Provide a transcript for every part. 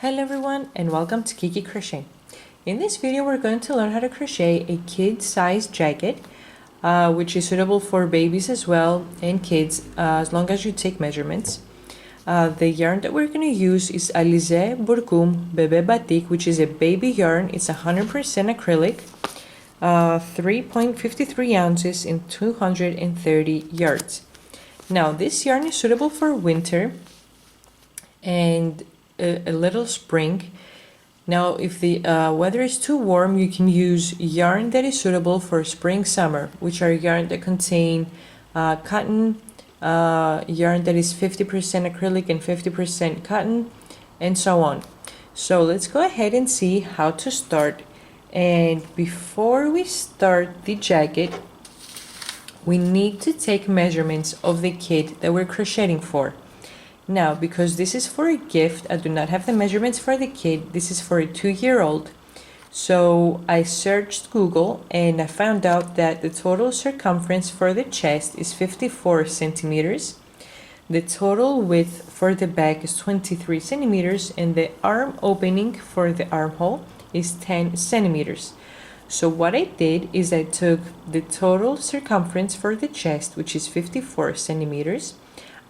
Hello everyone and welcome to Kiki Crochet. In this video we're going to learn how to crochet a kid-sized jacket which is suitable for babies as well and kids as long as you take measurements. The yarn that we're going to use is Alize Burkum Bebe Batik, which is a baby yarn. It's 100% acrylic, 3.53 ounces and 230 yards. Now this yarn is suitable for winter and a little spring. Now if the weather is too warm, you can use yarn that is suitable for spring summer, which are yarn that contain cotton, yarn that is 50% acrylic and 50% cotton, and so on. So let's go ahead and see how to start. And before we start the jacket, we need to take measurements of the kid that we're crocheting for. Now, because this is for a gift, I do not have the measurements for the kid. This is for a 2-year-old. So I searched Google and I found out that the total circumference for the chest is 54 centimeters. The total width for the back is 23 centimeters and the arm opening for the armhole is 10 centimeters. So what I did is I took the total circumference for the chest, which is 54 centimeters.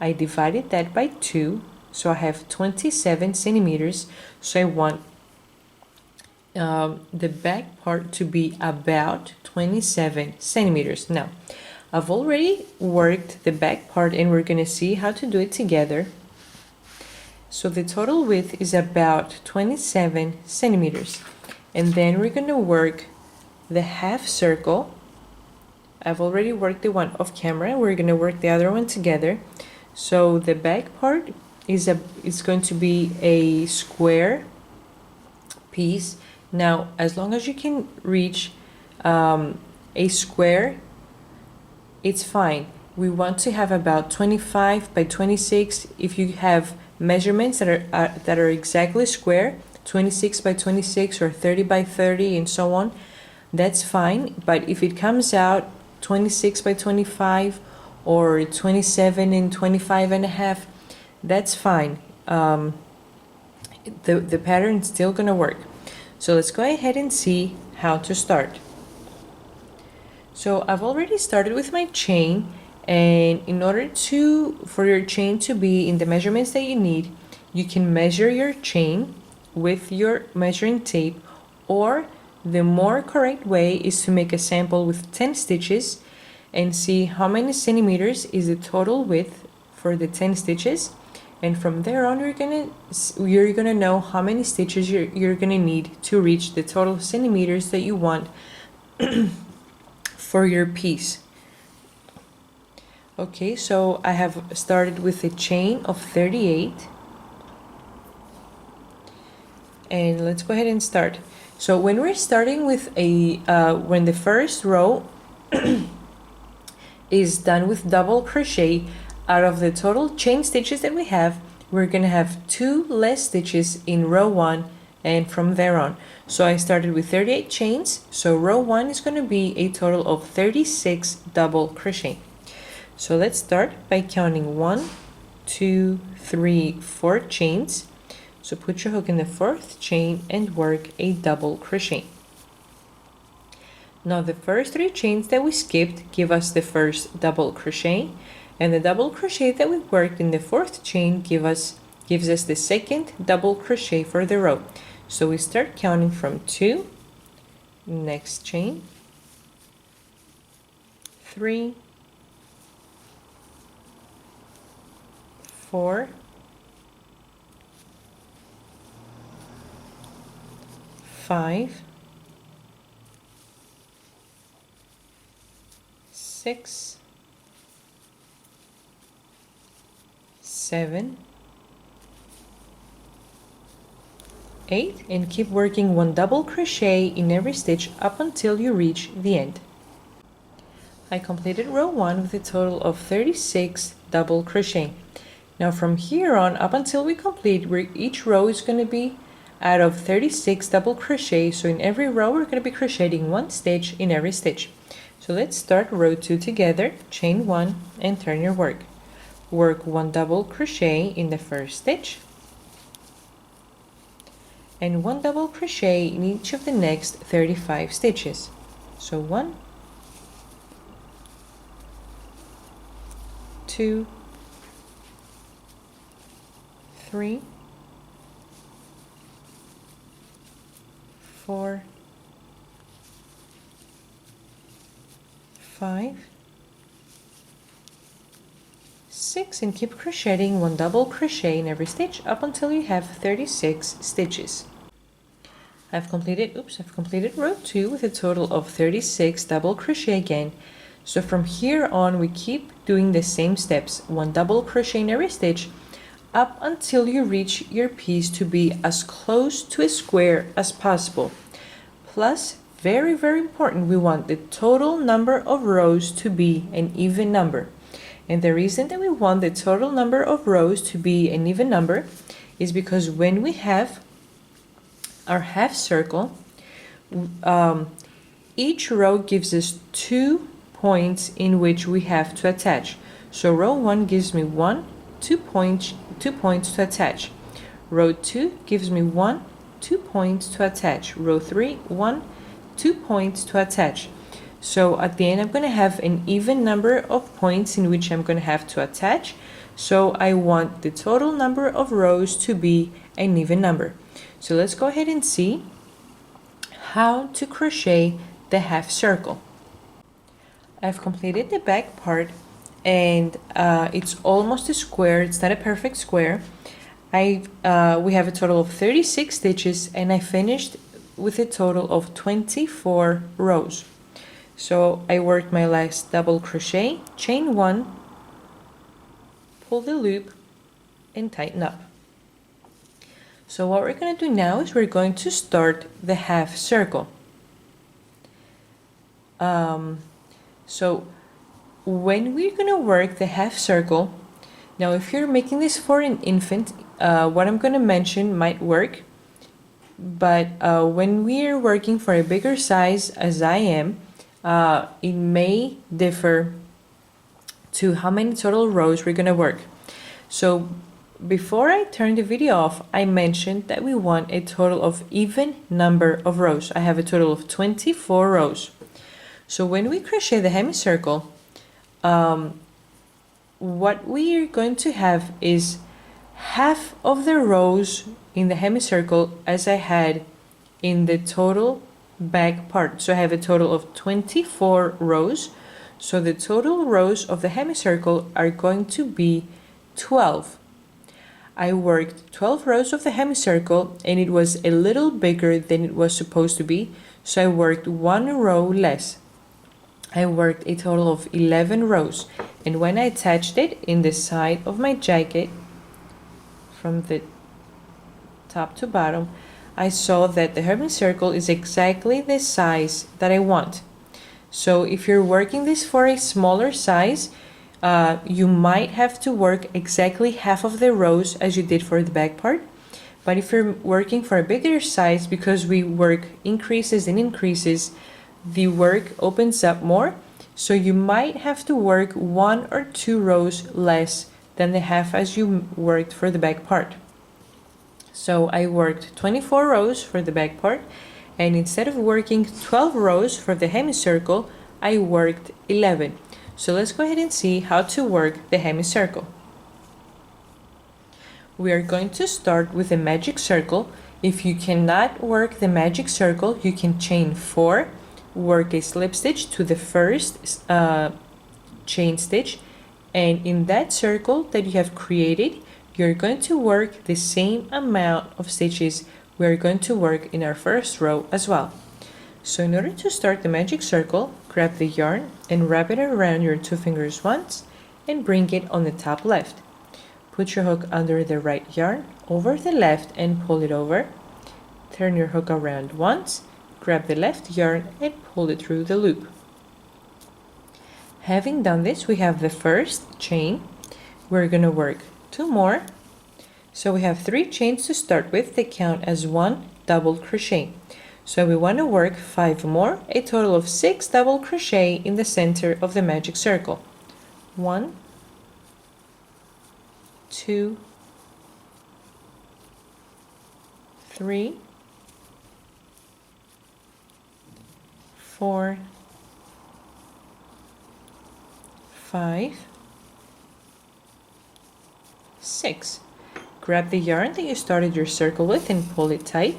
I divided that by 2, so I have 27 centimeters. So I want the back part to be about 27 centimeters. Now, I've already worked the back part and we're going to see how to do it together. So the total width is about 27 centimeters. And then we're going to work the half circle. I've already worked the one off camera. We're going to work the other one together. So the back part is going to be a square piece. Now, as long as you can reach a square, it's fine. We want to have about 25 by 26. If you have measurements that are exactly square, 26 by 26 or 30 by 30 and so on, that's fine. But if it comes out 26 by 25 or 27 and 25 and a half, that's fine. The pattern is still gonna work. So let's go ahead and see how to start. So I've already started with my chain, and in order for your chain to be in the measurements that you need, you can measure your chain with your measuring tape, or the more correct way is to make a sample with 10 stitches and see how many centimeters is the total width for the 10 stitches, and from there on you're gonna know how many stitches you're gonna need to reach the total centimeters that you want for your piece. Okay, so I have started with a chain of 38, and let's go ahead and start. So when we're starting with when the first row is done with double crochet, out of the total chain stitches that we have, we're gonna have 2 less stitches in row 1 and from there on. So I started with 38 chains, so row 1 is gonna be a total of 36 double crochet. So let's start by counting 1, 2, 3, 4 chains. So put your hook in the 4th chain and work a double crochet. Now the first 3 chains that we skipped give us the first double crochet, and the double crochet that we worked in the 4th chain gives us the second double crochet for the row. So we start counting from 2, next chain, 3, 4, 5, 6, 7, 8, and keep working 1 double crochet in every stitch up until you reach the end. I completed row 1 with a total of 36 double crochet. Now from here on up until we complete, each row is going to be out of 36 double crochet. So in every row we're going to be crocheting 1 stitch in every stitch. So let's start row 2 together, chain 1 and turn your work. Work 1 double crochet in the first stitch, and 1 double crochet in each of the next 35 stitches. So 1, 2, 3, 4, 5, 6, and keep crocheting 1 double crochet in every stitch up until you have 36 stitches. I've completed row 2 with a total of 36 double crochet again. So from here on we keep doing the same steps, 1 double crochet in every stitch up until you reach your piece to be as close to a square as possible. Plus, very important, we want the total number of rows to be an even number. And the reason that we want the total number of rows to be an even number is because when we have our half circle, each row gives us 2 points in which we have to attach. So row 1 gives me 2 points to attach. Row 2 gives me 2 points to attach. Row 3, 2 points to attach. So at the end I'm going to have an even number of points in which I'm going to have to attach. So I want the total number of rows to be an even number. So let's go ahead and see how to crochet the half circle. I've completed the back part and it's almost a square. It's not a perfect square. We have a total of 36 stitches and I finished with a total of 24 rows. So I worked my last double crochet, chain 1, pull the loop and tighten up. So what we're going to do now is we're going to start the half circle. So when we're going to work the half circle, now if you're making this for an infant, what I'm going to mention might work, but when we're working for a bigger size as I am, it may differ to how many total rows we're going to work. So before I turn the video off, I mentioned that we want a total of even number of rows. I have a total of 24 rows. So when we crochet the hemicircle, what we are going to have is half of the rows in the hemicircle as I had in the total back part. So I have a total of 24 rows. So the total rows of the hemicircle are going to be 12. I worked 12 rows of the hemicircle and it was a little bigger than it was supposed to be, so I worked 1 row less. I worked a total of 11 rows, and when I attached it in the side of my jacket from the top to bottom, I saw that the hemicircle is exactly the size that I want. So if you're working this for a smaller size, you might have to work exactly half of the rows as you did for the back part. But if you're working for a bigger size, because we work increases and increases, the work opens up more. So you might have to work 1 or 2 rows less than the half as you worked for the back part. So I worked 24 rows for the back part, and instead of working 12 rows for the hemicircle, I worked 11. So let's go ahead and see how to work the hemicircle. We are going to start with a magic circle. If you cannot work the magic circle, you can chain 4, work a slip stitch to the first chain stitch, and in that circle that you have created, you're going to work the same amount of stitches we are going to work in our first row as well. So in order to start the magic circle, grab the yarn and wrap it around your 2 fingers once and bring it on the top left. Put your hook under the right yarn, over the left, and pull it over. Turn your hook around once, grab the left yarn and pull it through the loop. Having done this, we have the first chain. We're going to work 2 more. So we have 3 chains to start with. They count as 1 double crochet. So we want to work 5 more, a total of 6 double crochet in the center of the magic circle. 1, 2, 3, 4, 5, 6. Grab the yarn that you started your circle with and pull it tight.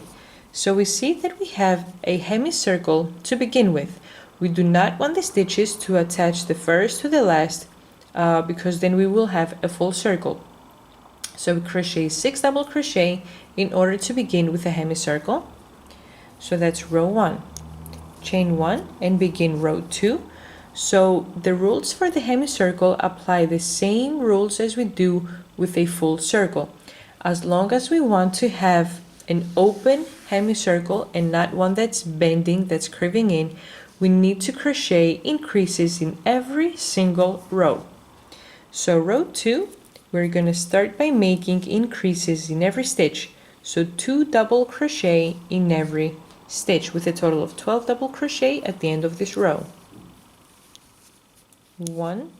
So we see that we have a hemicircle to begin with. We do not want the stitches to attach the first to the last because then we will have a full circle. So we crochet 6 double crochet in order to begin with a hemicircle. So that's row 1. Chain 1 and begin row 2. So the rules for the hemicircle apply the same rules as we do with a full circle. As long as we want to have an open hemicircle and not one that's bending, that's curving in, we need to crochet increases in every single row. So row 2, we're going to start by making increases in every stitch. So 2 double crochet in every stitch with a total of 12 double crochet at the end of this row. 1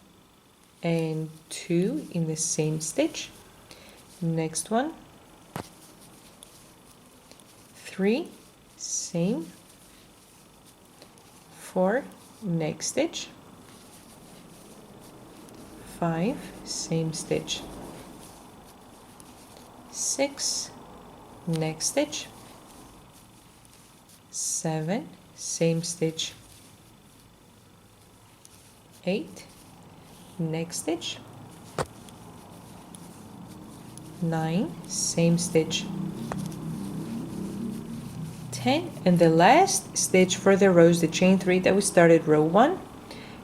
and 2 in the same stitch. Next one, 3, same, 4, next stitch, 5, same stitch, 6, next stitch, 7, same stitch, 8, next stitch, 9, same stitch, 10, and the last stitch for the rows, the chain 3 that we started row 1,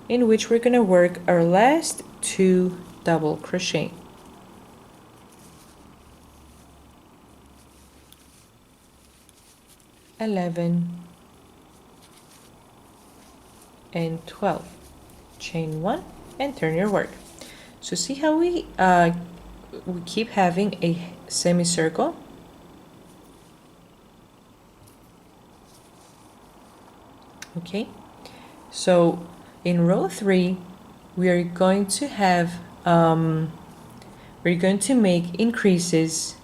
in which we're going to work our last 2 double crochet. (11) and 12. Chain 1 and turn your work. So see how we keep having a semicircle. Okay, so in row 3 we are going to have we're going to make increases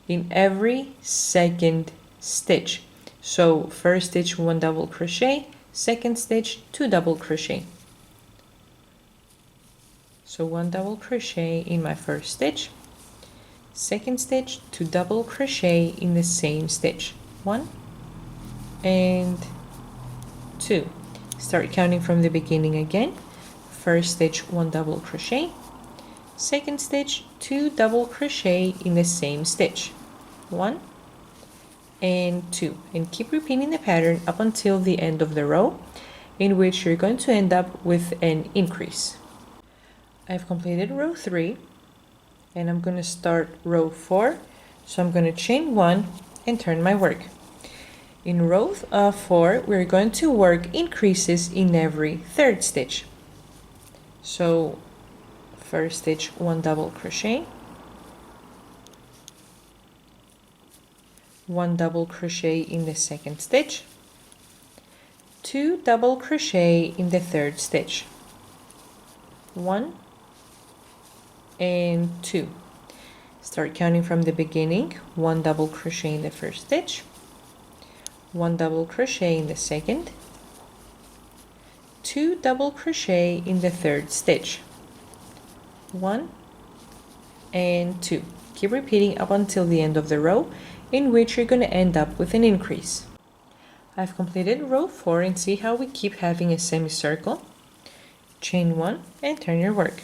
in every second stitch. So first stitch 1 double crochet, second stitch 2 double crochet. So 1 double crochet in my first stitch, second stitch 2 double crochet in the same stitch, 1 and 2. Start counting from the beginning again. First stitch 1 double crochet, second stitch 2 double crochet in the same stitch, 1 and 2, and keep repeating the pattern up until the end of the row, in which you're going to end up with an increase. I've completed row 3 and I'm going to start row 4, so I'm going to chain 1 and turn my work. In row 4 we're going to work increases in every third stitch. So first stitch 1 double crochet, 1 double crochet in the second stitch, 2 double crochet in the third stitch, 1 and 2. Start counting from the beginning. 1 double crochet in the first stitch, 1 double crochet in the second, 2 double crochet in the third stitch, 1 and 2. Keep repeating up until the end of the row, in which you're going to end up with an increase. I've completed row 4 and see how we keep having a semicircle. Chain 1 and turn your work.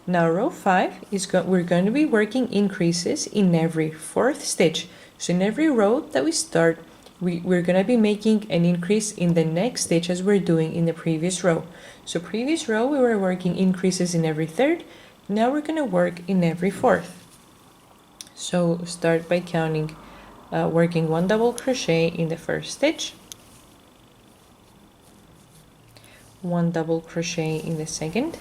Now row 5 is we're going to be working increases in every fourth stitch. So in every row that we start, we're going to be making an increase in the next stitch as we're doing in the previous row. So previous row we were working increases in every third. Now we're going to work in every fourth. So start by counting, working 1 double crochet in the first stitch, 1 double crochet in the second,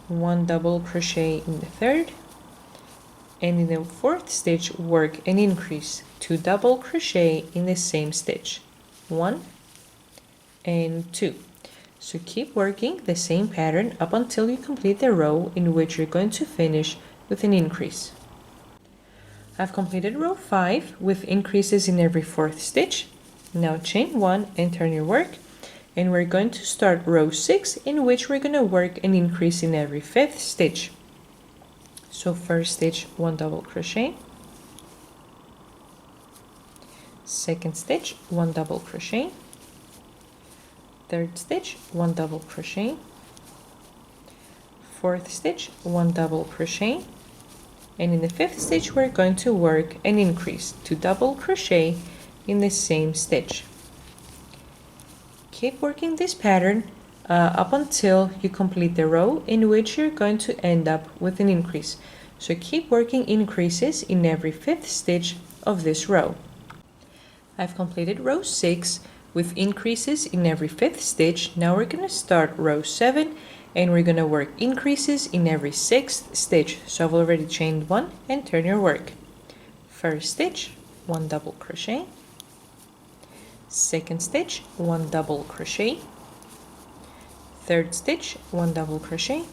1 double crochet in the third, and in the fourth stitch work an increase, 2 double crochet in the same stitch, 1 and 2. So keep working the same pattern up until you complete the row in which you're going to finish with an increase. I've completed row 5 with increases in every fourth stitch. Now chain 1 and turn your work, and we're going to start row 6, in which we're going to work an increase in every 5th stitch. So first stitch, 1 double crochet, second stitch, 1 double crochet, third stitch, 1 double crochet, fourth stitch, 1 double crochet, and in the 5th stitch we're going to work an increase, 2 double crochet in the same stitch. Keep working this pattern up until you complete the row in which you're going to end up with an increase. So keep working increases in every 5th stitch of this row. I've completed row 6 with increases in every 5th stitch. Now we're going to start row 7, and we're going to work increases in every 6th stitch. So I've already chained 1, and turn your work. First stitch, 1 double crochet, second stitch, 1 double crochet, third stitch, 1 double crochet,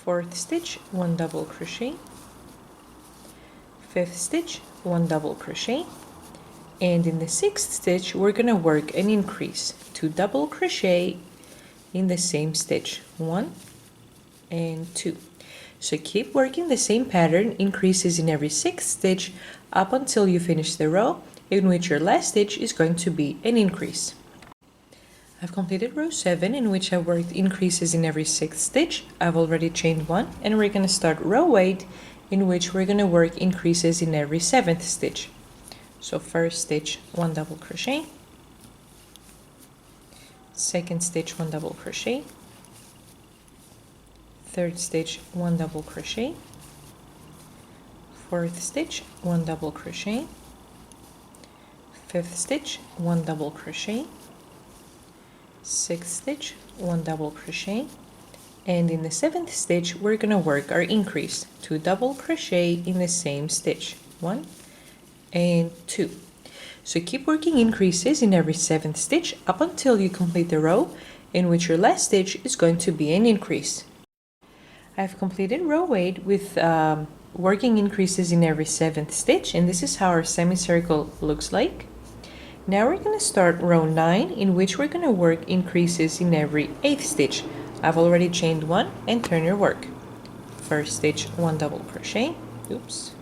fourth stitch, 1 double crochet, fifth stitch, 1 double crochet, and in the 6th stitch we're going to work an increase, 2 double crochet in the same stitch, 1 and 2. So keep working the same pattern, increases in every 6th stitch up until you finish the row in which your last stitch is going to be an increase. I've completed row 7, in which I worked increases in every 6th stitch. I've already chained 1, and we're going to start row 8, in which we're going to work increases in every 7th stitch. So first stitch, 1 double crochet, second stitch, 1 double crochet, third stitch, 1 double crochet, fourth stitch, 1 double crochet, fifth stitch, 1 double crochet, sixth stitch, 1 double crochet, and in the 7th stitch we're going to work our increase, 2 double crochet in the same stitch, 1 and 2. So keep working increases in every 7th stitch up until you complete the row in which your last stitch is going to be an increase. I've completed row 8 with working increases in every 7th stitch, and this is how our semicircle looks like. Now we're going to start row 9, in which we're going to work increases in every 8th stitch. I've already chained 1, and turn your work. First stitch, 1 double crochet, oops.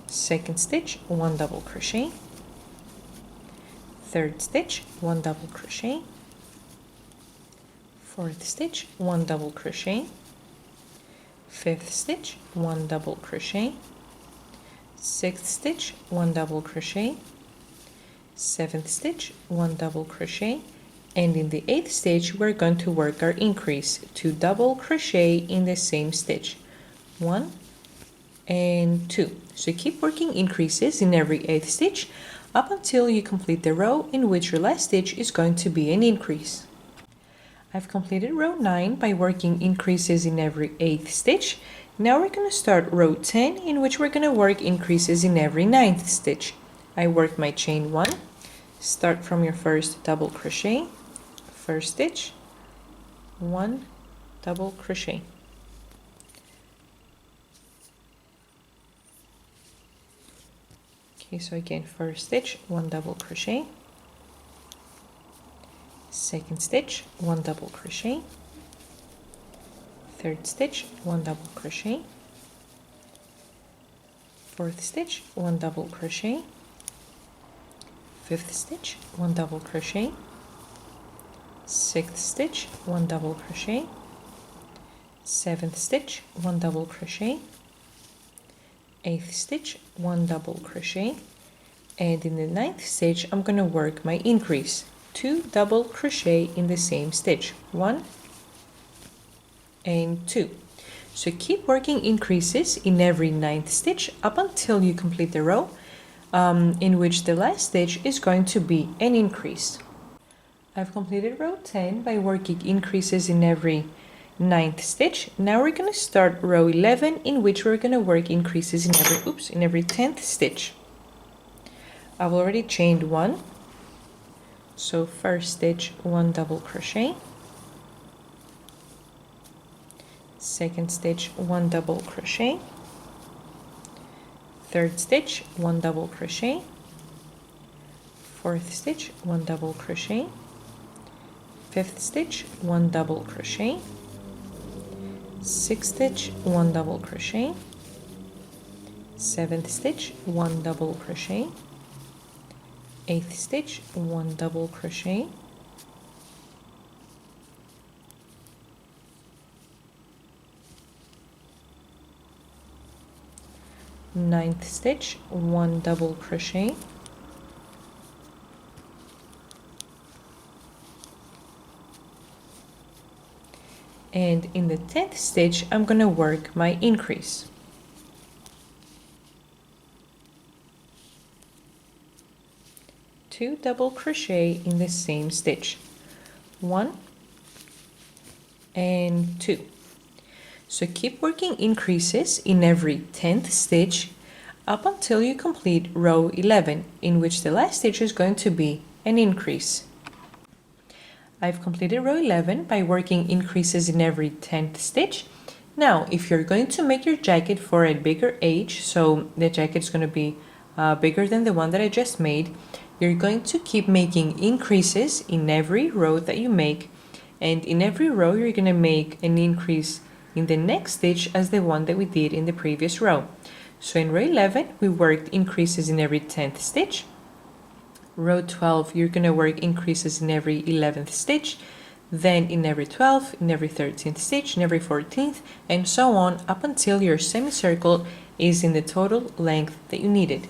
Second stitch, 1 double crochet. Third stitch, 1 double crochet. Fourth stitch, 1 double crochet. Fifth stitch, 1 double crochet. Sixth stitch, 1 double crochet. Seventh stitch, 1 double crochet, and in the 8th stitch we're going to work our increase, 2 double crochet in the same stitch, 1 and 2. So keep working increases in every 8th stitch up until you complete the row in which your last stitch is going to be an increase. I've completed row 9 by working increases in every 8th stitch. Now we're going to start row 10, in which we're going to work increases in every 9th stitch. I worked my chain 1, start from your first double crochet, first stitch, 1 double crochet. Okay, so again, first stitch, 1 double crochet, second stitch, 1 double crochet, third stitch, 1 double crochet, fourth stitch, 1 double crochet, fifth stitch, 1 double crochet, sixth stitch, 1 double crochet, seventh stitch, 1 double crochet, eighth stitch, 1 double crochet, and in the 9th stitch I'm going to work my increase, 2 double crochet in the same stitch, 1 and 2. So keep working increases in every 9th stitch up until you complete the row in which the last stitch is going to be an increase. I've completed row 10 by working increases in every 9th stitch. Now we're going to start row 11, in which we're going to work increases in every 10th stitch. I've already chained 1, so first stitch, 1 double crochet, second stitch, 1 double crochet, third stitch, 1 double crochet, 4th stitch, 1 double crochet, 5th stitch, 1 double crochet, 6th stitch, 1 double crochet, 7th stitch, 1 double crochet, 8th stitch, 1 double crochet, 9th stitch, 1 double crochet, and in the 10th stitch I'm gonna work my increase. Two double crochet in the same stitch, 1 and 2. So keep working increases in every 10th stitch up until you complete row 11, in which the last stitch is going to be an increase. I've completed row 11 by working increases in every 10th stitch. Now, if you're going to make your jacket for a bigger age, so the jacket is going to be bigger than the one that I just made, you're going to keep making increases in every row that you make, and in every row you're going to make an increase in the next stitch as the one that we did in the previous row. So in row 11 we worked increases in every 10th stitch. Row 12 you're going to work increases in every 11th stitch, then in every 12th, in every 13th stitch, in every 14th, and so on up until your semicircle is in the total length that you needed.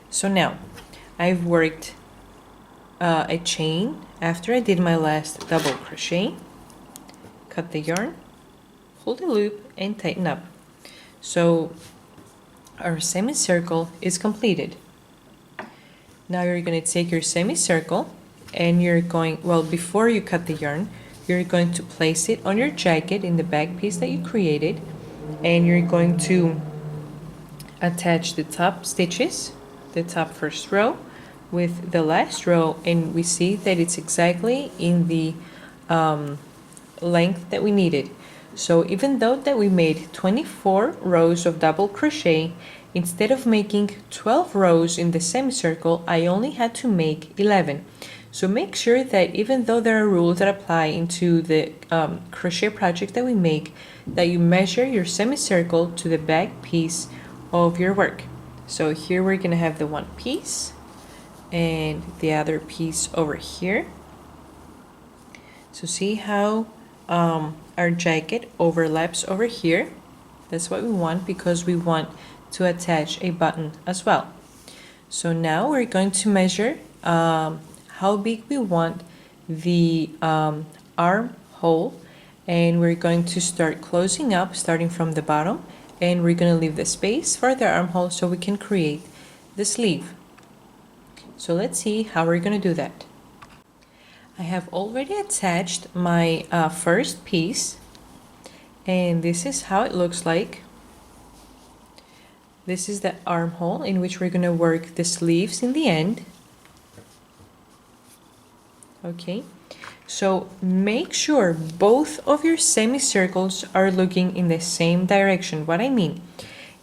So now I've worked a chain after I did my last double crochet, cut the yarn, pull the loop and tighten up. So our semicircle is completed. Now you're going to take your semicircle and you're going, well, before you cut the yarn, you're going to place it on your jacket in the back piece that you created, and you're going to attach the top stitches, the top first row with the last row, and we see that it's exactly in the length that we needed. So even though that we made 24 rows of double crochet, instead of making 12 rows in the semicircle, I only had to make 11. So make sure that even though there are rules that apply into the crochet project that we make, that you measure your semicircle to the back piece of your work. So here we're going to have the one piece and the other piece over here. So see how our jacket overlaps over here. That's what we want, because we want to attach a button as well. So now we're going to measure how big we want the armhole, and we're going to start closing up starting from the bottom, and we're going to leave the space for the armhole so we can create the sleeve. So let's see how we're going to do that. I have already attached my first piece, and this is how it looks like. This is the armhole in which we're going to work the sleeves in the end. Okay, so make sure both of your semicircles are looking in the same direction. What I mean,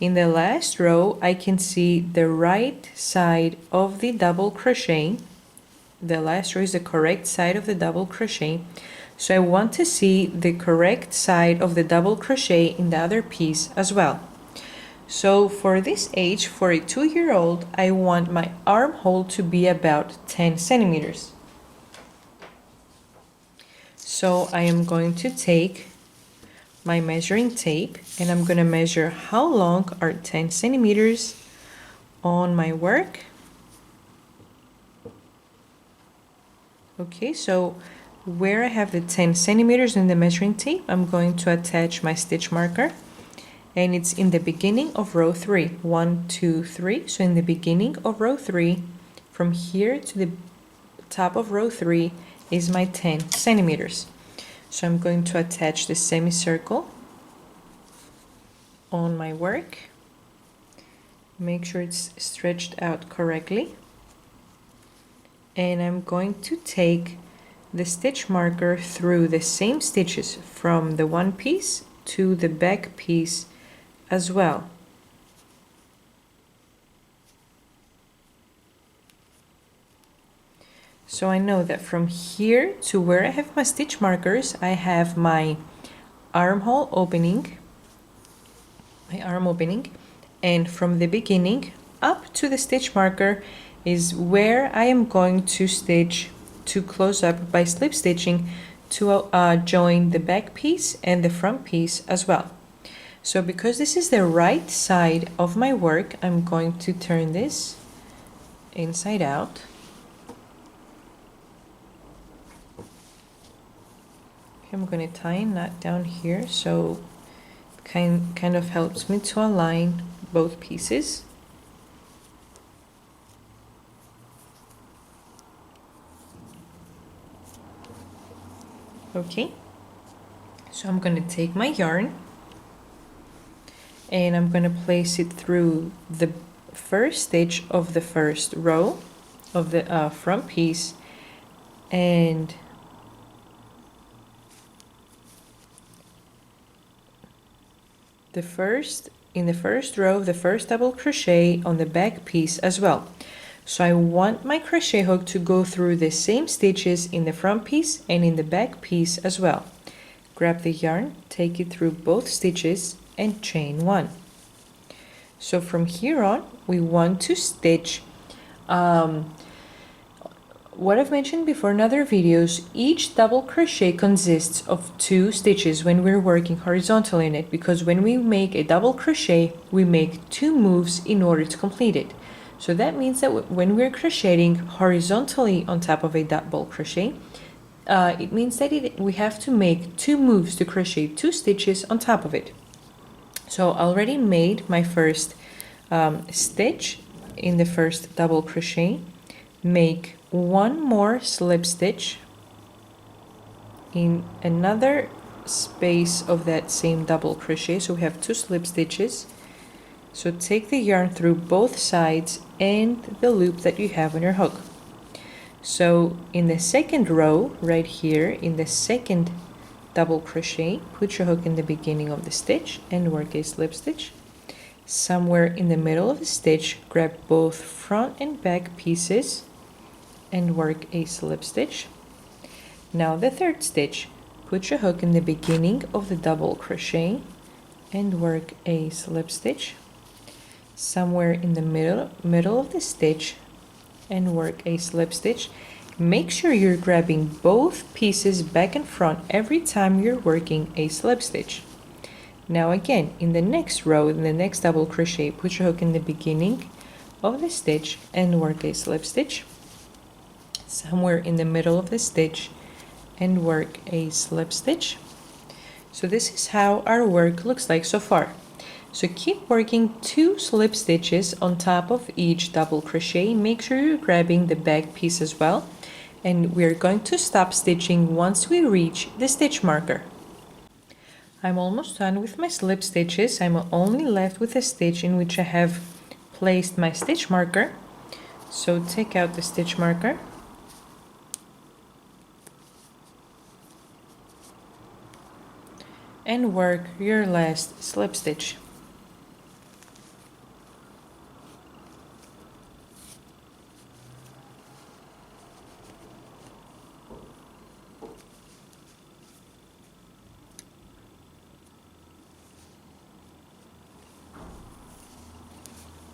in the last row I can see the right side of the double crochet. The last row is the correct side of the double crochet, so I want to see the correct side of the double crochet in the other piece as well. So for this age, for a 2-year-old, I want my armhole to be about 10 centimeters. So I am going to take my measuring tape and I'm going to measure how long are 10 centimeters on my work. Okay, so where I have the 10 centimeters in the measuring tape, I'm going to attach my stitch marker, and it's in the beginning of row 3. 1, 2, 3. So in the beginning of row 3, from here to the top of row 3 is my 10 centimeters. So I'm going to attach the semicircle on my work. Make sure it's stretched out correctly. And I'm going to take the stitch marker through the same stitches from the one piece to the back piece as well. So I know that from here to where I have my stitch markers, I have my armhole opening, my arm opening, and from the beginning up to the stitch marker is where I am going to stitch to close up by slip stitching to join the back piece and the front piece as well. So because this is the right side of my work, I'm going to turn this inside out. I'm going to tie a knot down here, so kind of helps me to align both pieces. Okay, so I'm going to take my yarn and I'm going to place it through the first stitch of the first row of the front piece, and in the first row, the first double crochet on the back piece as well. So I want my crochet hook to go through the same stitches in the front piece and in the back piece as well. Grab the yarn, take it through both stitches and chain one. So from here on, we want to stitch what I've mentioned before in other videos. Each double crochet consists of 2 stitches when we're working horizontal in it, because when we make a double crochet, we make 2 moves in order to complete it. So that means that when we're crocheting horizontally on top of a double crochet, it means that we have to make 2 moves to crochet 2 stitches on top of it. So I already made my first stitch in the first double crochet. Make 1 more slip stitch in another space of that same double crochet, so we have 2 slip stitches. So take the yarn through both sides and the loop that you have on your hook. So in the second row right here, in the second double crochet, put your hook in the beginning of the stitch and work a slip stitch. Somewhere in the middle of the stitch, grab both front and back pieces and work a slip stitch. Now the third stitch, put your hook in the beginning of the double crochet and work a slip stitch. Somewhere in the middle of the stitch and work a slip stitch. Make sure you're grabbing both pieces back and front every time you're working a slip stitch. Now again, in the next row, in the next double crochet, put your hook in the beginning of the stitch and work a slip stitch. Somewhere in the middle of the stitch and work a slip stitch. So this is how our work looks like so far. So keep working 2 slip stitches on top of each double crochet. Make sure you're grabbing the back piece as well, and we're going to stop stitching once we reach the stitch marker. I'm almost done with my slip stitches. I'm only left with a stitch in which I have placed my stitch marker. So take out the stitch marker and work your last slip stitch.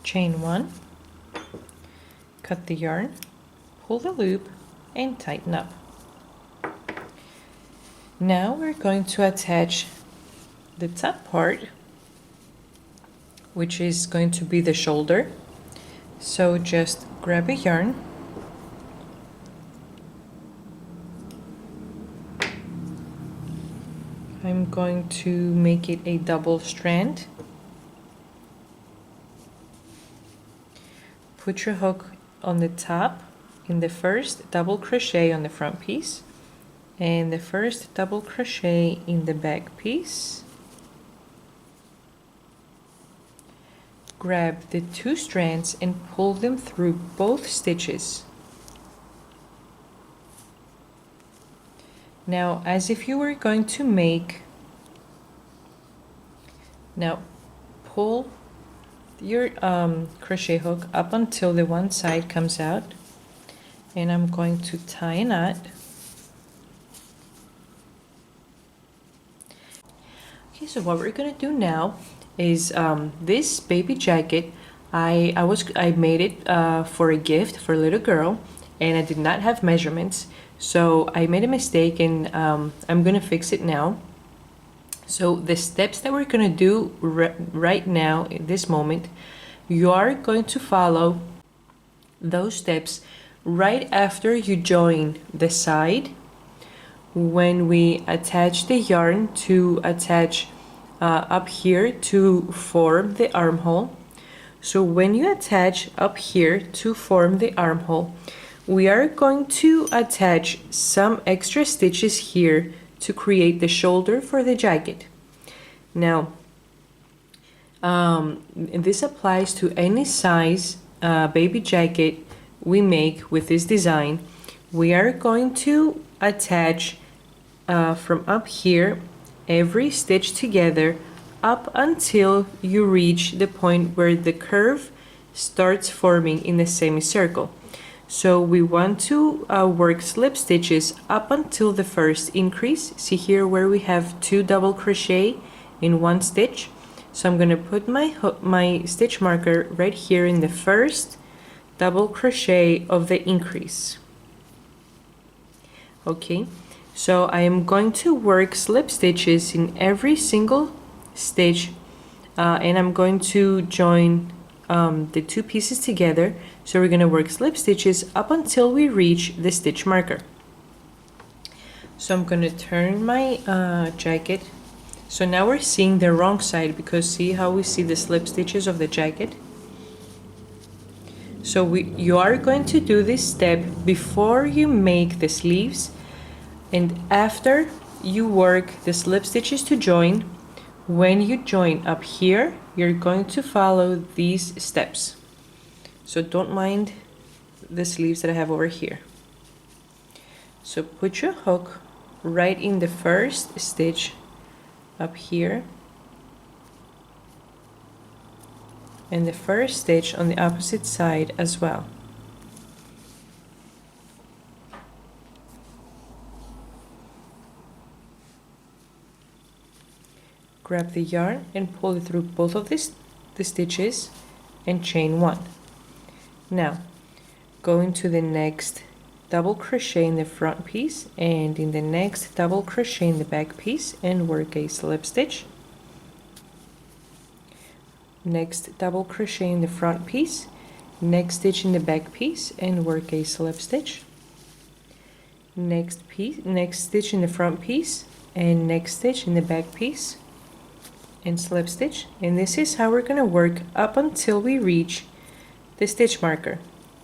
Chain 1, cut the yarn, pull the loop and tighten up. Now we're going to attach the top part, which is going to be the shoulder. So just grab a yarn, I'm going to make it a double strand. Put your hook on the top in the first double crochet on the front piece and the first double crochet in the back piece. Grab the 2 strands and pull them through both stitches. Now, as if you were going to make, now pull your crochet hook up until the one side comes out. and I'm going to tie a knot. Okay, so what we're gonna do now is this baby jacket. I made it for a gift for a little girl, and I did not have measurements, so I made a mistake, and I'm gonna fix it now. So the steps that we're gonna do right now in this moment, you are going to follow those steps right after you join the side. When we attach the yarn to attach up here to form the armhole. So when you attach up here to form the armhole, we are going to attach some extra stitches here to create the shoulder for the jacket. Now, this applies to any size baby jacket we make with this design. We are going to attach from up here every stitch together up until you reach the point where the curve starts forming in a semicircle. So we want to work slip stitches up until the first increase. See here where we have 2 double crochet in one stitch. So I'm going to put my stitch marker right here in the first double crochet of the increase. Okay, so I am going to work slip stitches in every single stitch, and I'm going to join the 2 pieces together. So we're going to work slip stitches up until we reach the stitch marker. So I'm going to turn my jacket. So now we're seeing the wrong side, because see how we see the slip stitches of the jacket? So you are going to do this step before you make the sleeves, and after you work the slip stitches to join. When you join up here, you're going to follow these steps. So don't mind the sleeves that I have over here. So put your hook right in the first stitch up here, and the first stitch on the opposite side as well. Grab the yarn and pull it through both of the stitches and chain 1. Now go into the next double crochet in the front piece and in the next double crochet in the back piece and work a slip stitch. Next double crochet in the front piece, next stitch in the back piece and work a slip stitch. Next stitch in the front piece and next stitch in the back piece and slip stitch. And this is how we're going to work up until we reach the stitch marker.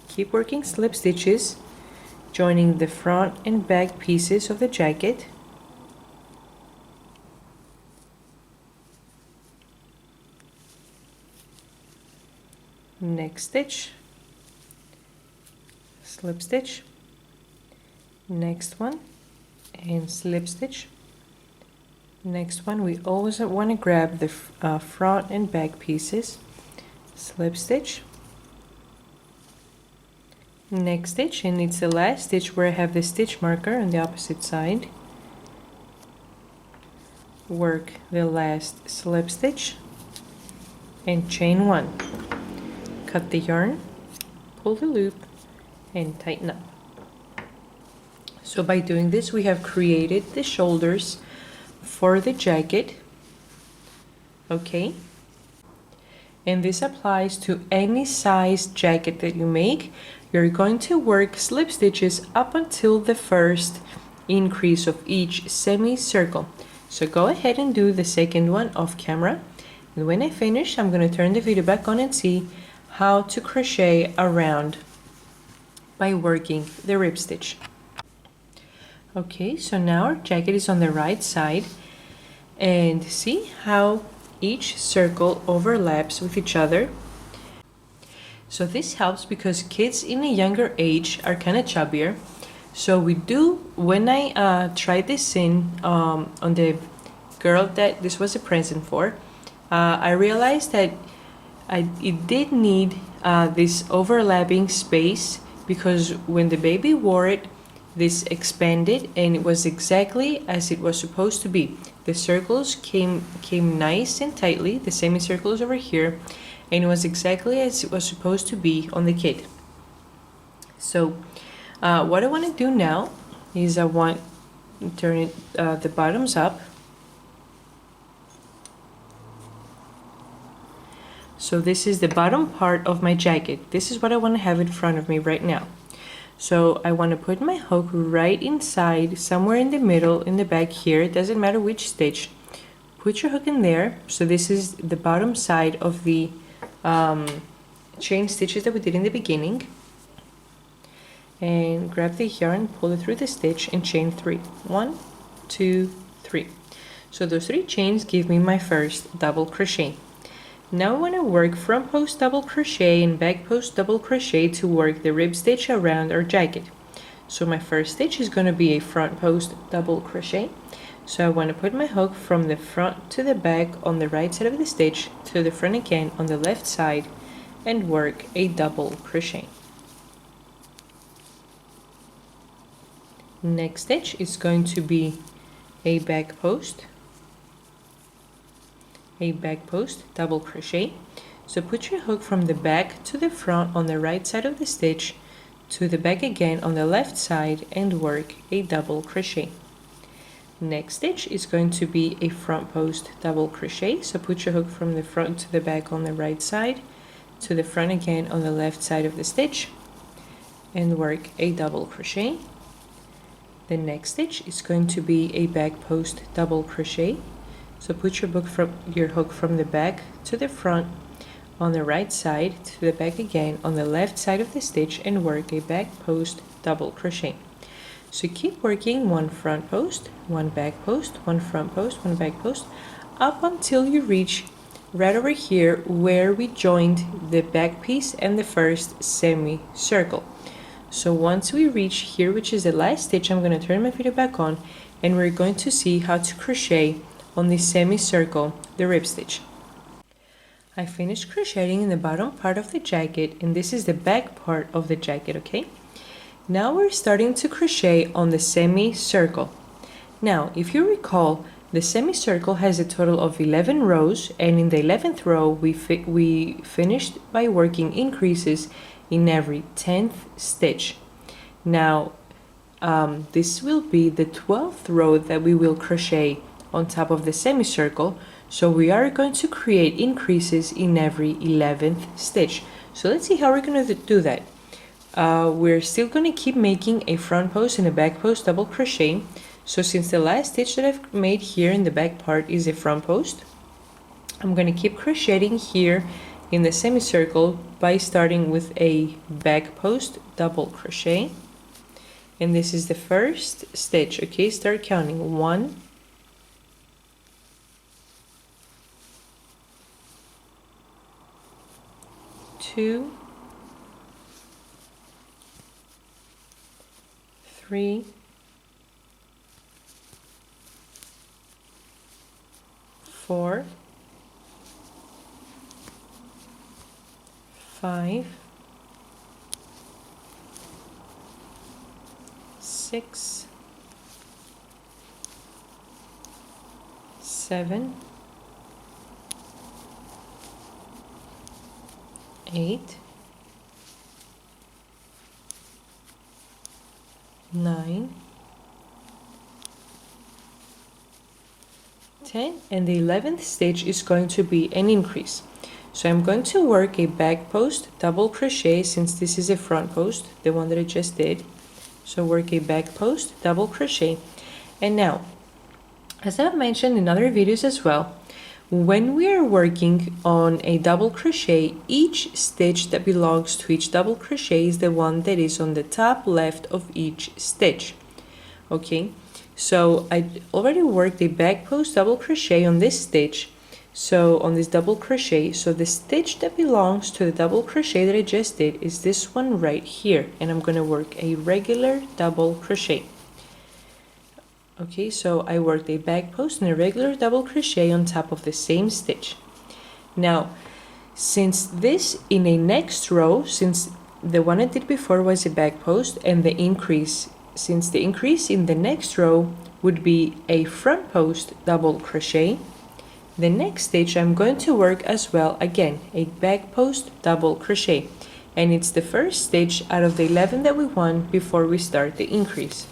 Keep working slip stitches, joining the front and back pieces of the jacket. Next stitch, slip stitch, next one and slip stitch. Next one, we always want to grab the front and back pieces, slip stitch, next stitch, and it's the last stitch where I have the stitch marker on the opposite side. Work the last slip stitch and chain 1. Cut the yarn, pull the loop and tighten up. So by doing this, we have created the shoulders for the jacket. Okay, and this applies to any size jacket that you make. You're going to work slip stitches up until the first increase of each semicircle. So go ahead and do the second one off camera, and when I finish, I'm going to turn the video back on and see how to crochet around by working the rib stitch. Okay, so now our jacket is on the right side, and see how each circle overlaps with each other. So this helps because kids in a younger age are kind of chubbier. So we do, when I tried this in on the girl that this was a present for, I realized that it did need this overlapping space because when the baby wore it, this expanded and it was exactly as it was supposed to be. The circles came nice and tightly, the semicircles over here, and it was exactly as it was supposed to be on the kit. So what I want to do now is I want to turn it the bottoms up. So this is the bottom part of my jacket. This is what I want to have in front of me right now. So I want to put my hook right inside, somewhere in the middle, in the back here. It doesn't matter which stitch. Put your hook in there. So this is the bottom side of the chain stitches that we did in the beginning. And grab the yarn, pull it through the stitch, and chain 3. 1, 2, 3. So those 3 chains give me my first double crochet. Now I want to work front post double crochet and back post double crochet to work the rib stitch around our jacket. So my first stitch is going to be a front post double crochet. So I want to put my hook from the front to the back on the right side of the stitch to the front again on the left side and work a double crochet. Next stitch is going to be a back post double crochet. So put your hook from the back to the front on the right side of the stitch to the back again on the left side and work a double crochet. Next stitch is going to be a front post double crochet. So put your hook from the front to the back on the right side to the front again on the left side of the stitch and work a double crochet. The next stitch is going to be a back post double crochet. So put your hook from the back to the front on the right side to the back again on the left side of the stitch and work a back post double crochet. So keep working one front post, one back post, one front post, one back post, up until you reach right over here where we joined the back piece and the first semicircle. So once we reach here, which is the last stitch, I'm going to turn my video back on and we're going to see how to crochet on the semicircle, the rib stitch. I finished crocheting in the bottom part of the jacket and this is the back part of the jacket, okay? Now we're starting to crochet on the semicircle. Now, if you recall, the semicircle has a total of 11 rows and in the 11th row we finished by working increases in every 10th stitch. Now, this will be the 12th row that we will crochet on top of the semicircle, so we are going to create increases in every 11th stitch. So let's see how we're going to do that. We're still going to keep making a front post and a back post double crochet. So since the last stitch that I've made here in the back part is a front post, I'm going to keep crocheting here in the semicircle by starting with a back post double crochet. And this is the first stitch, okay? Start counting. 1, 2, 3, 4, 5, 6, 7, 8, 9, 10, and the 11th stitch is going to be an increase. So I'm going to work a back post double crochet since this is a front post, the one that I just did. So work a back post double crochet. And now, as I've mentioned in other videos as well, when we are working on a double crochet, each stitch that belongs to each double crochet is the one that is on the top left of each stitch. Okay, so I already worked a back post double crochet on this stitch, so on this double crochet. So the stitch that belongs to the double crochet that I just did is this one right here, and I'm going to work a regular double crochet. Okay, so I worked a back post and a regular double crochet on top of the same stitch. Now, since this in a next row, since the one I did before was a back post, and the increase, since the increase in the next row would be a front post double crochet, the next stitch I'm going to work as well, again, a back post double crochet, and it's the first stitch out of the 11 that we want before we start the increase.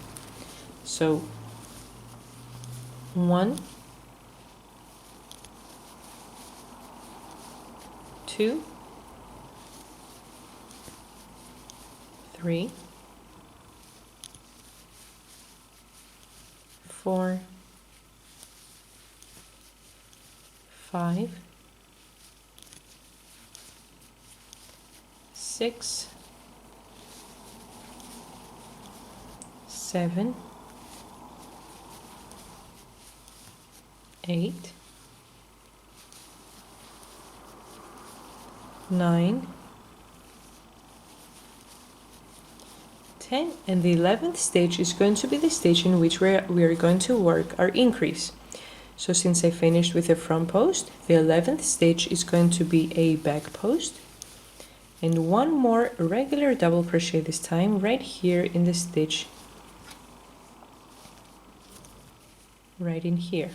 So 1, 2, 3, 4, 5, 6, 7, 8, 9, 10, and the 11th stitch is going to be the stitch in which we are going to work our increase. So since I finished with a front post, the 11th stitch is going to be a back post, and one more regular double crochet, this time right here in the stitch, right in here.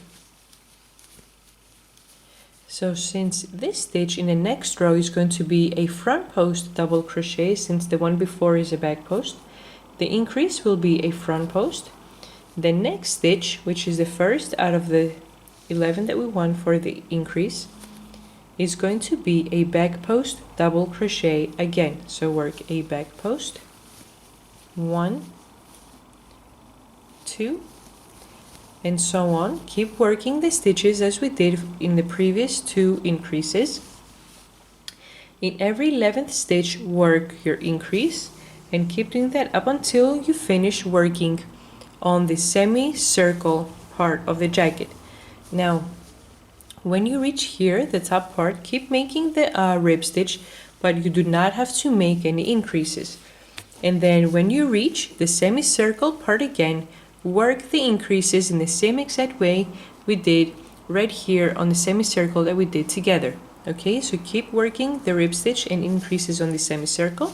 So since this stitch in the next row is going to be a front post double crochet, since the one before is a back post, the increase will be a front post. The next stitch, which is the first out of the 11 that we want for the increase, is going to be a back post double crochet again. So work a back post, 1, 2, and so on. Keep working the stitches as we did in the previous 2 increases. In every 11th stitch, work your increase, and keep doing that up until you finish working on the semicircle part of the jacket. Now, when you reach here, the top part, keep making the rib stitch, but you do not have to make any increases. And then when you reach the semicircle part again, work the increases in the same exact way we did right here on the semicircle that we did together. Okay, so keep working the rib stitch and increases on the semicircle.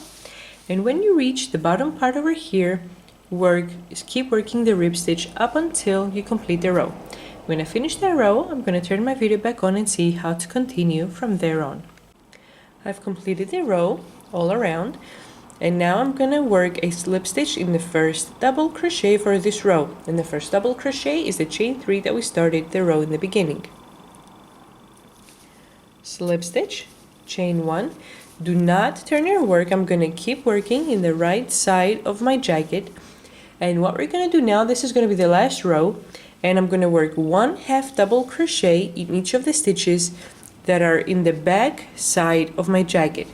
And when you reach the bottom part over here, keep working the rib stitch up until you complete the row. When I finish the row, I'm going to turn my video back on and see how to continue from there on. I've completed the row all around, and now I'm going to work a slip stitch in the first double crochet for this row. And the first double crochet is the chain 3 that we started the row in the beginning. Slip stitch, chain 1. Do not turn your work. I'm going to keep working in the right side of my jacket. And what we're going to do now, this is going to be the last row, and I'm going to work 1 half double crochet in each of the stitches that are in the back side of my jacket.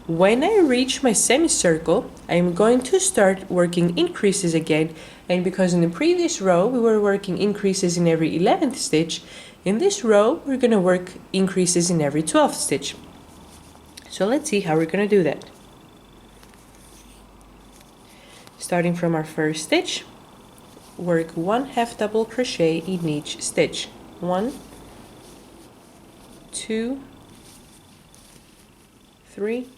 When I reach my semicircle, I'm going to start working increases again, and because in the previous row we were working increases in every 11th stitch, in this row we're going to work increases in every 12th stitch. So let's see how we're going to do that. Starting from our first stitch, work 1 half double crochet in each stitch. 1, 2, 3,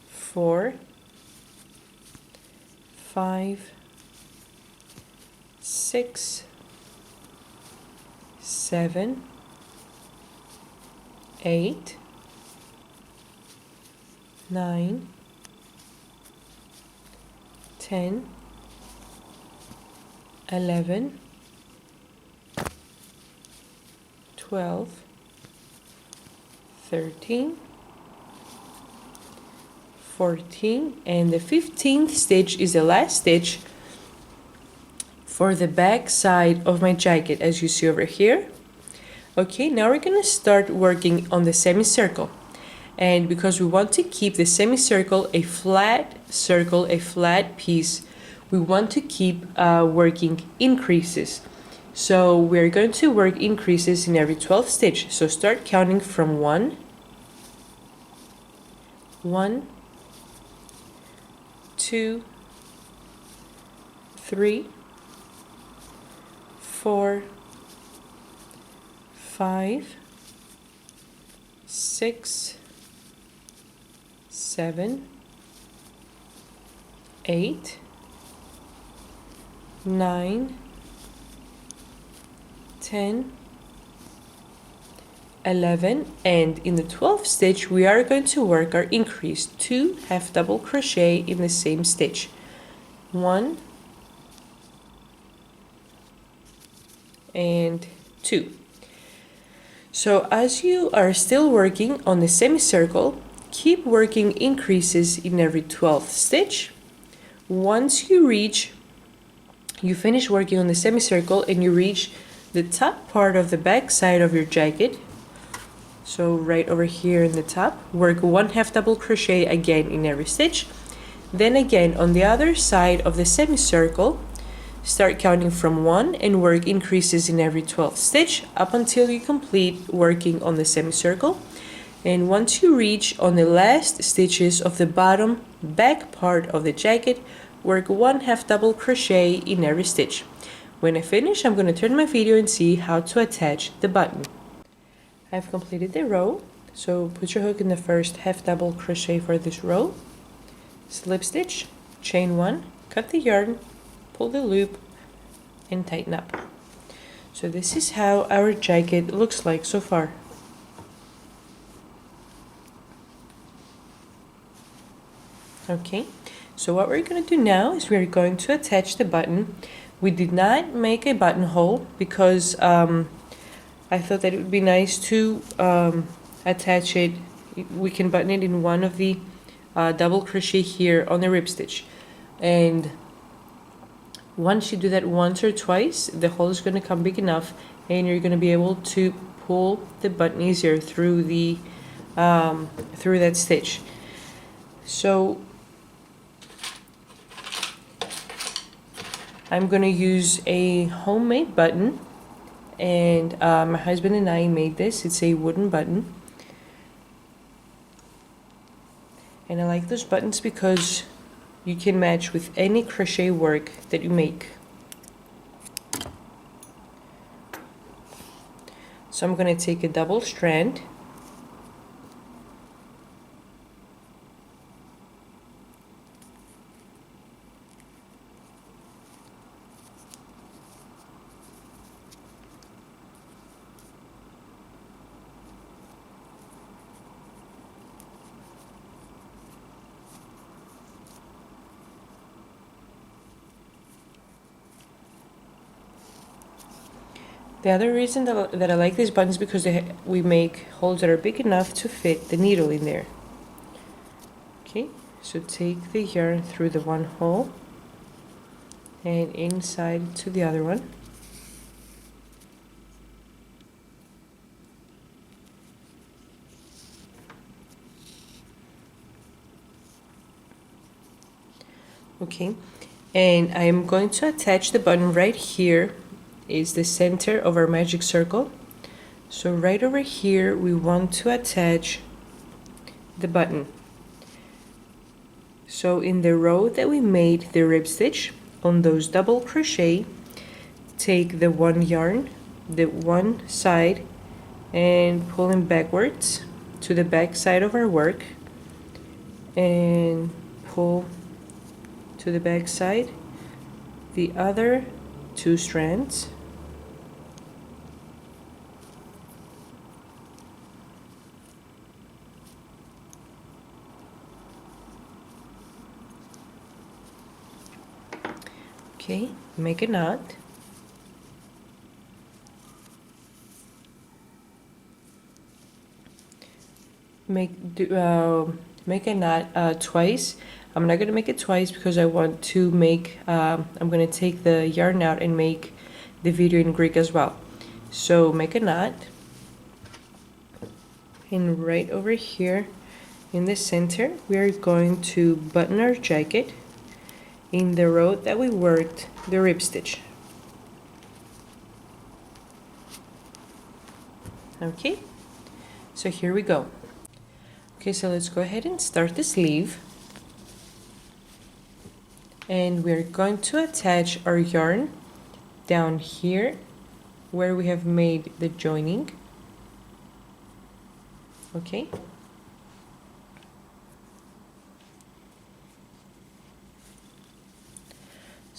4, 5, 6, 7, 8, 9, 10, 11, 12, 13, 14, and the 15th stitch is the last stitch for the back side of my jacket, as you see over here. Okay, now we're going to start working on the semicircle, and because we want to keep the semicircle a flat circle, a flat piece, we want to keep working increases. So we're going to work increases in every 12th stitch. So start counting from 1, 2, 3, 4, 5, 6, 7, 8, 9, 10, 11, and in the 12th stitch we are going to work our increase 2 half double crochet in the same stitch. 1 and 2. So as you are still working on the semicircle, keep working increases in every 12th stitch. Once you finish working on the semicircle and you reach the top part of the back side of your jacket, so right over here in the top, work 1 half double crochet again in every stitch. Then again on the other side of the semicircle, start counting from 1 and work increases in every 12th stitch up until you complete working on the semicircle. And once you reach on the last stitches of the bottom back part of the jacket, work 1 half double crochet in every stitch. When I finish, I'm going to turn my video and see how to attach the button. I've completed the row, so put your hook in the first half double crochet for this row, slip stitch, chain 1, cut the yarn, pull the loop, and tighten up. So this is how our jacket looks like so far. Okay, so what we're going to do now is we're going to attach the button. We did not make a buttonhole because I thought that it would be nice to attach it. We can button it in one of the double crochet here on the rib stitch, and once you do that once or twice, the hole is going to come big enough and you're going to be able to pull the button easier through the through that stitch. So I'm going to use a homemade button, and my husband and I made this. It's a wooden button, and I like those buttons because you can match with any crochet work that you make. So I'm going to take a double strand, the other reason that I like these buttons is because we make holes that are big enough to fit the needle in there. Okay, so take the yarn through the one hole and inside to the other one. Okay, and I'm going to attach the button right here. Is the center of our magic circle. So right over here we want to attach the button. So in the row that we made the rib stitch, on those double crochet, take the one yarn, the one side, and pull it backwards to the back side of our work, and pull to the back side the other 2 strands, okay, make a knot, make a knot twice. I'm not going to make it twice because I want to make, I'm going to take the yarn out and make the video in Greek as well. So make a knot, and right over here in the center we are going to button our jacket in the row that we worked the rib stitch. Okay, so here we go. Okay, so let's go ahead and start the sleeve. And we're going to attach our yarn down here where we have made the joining. Okay.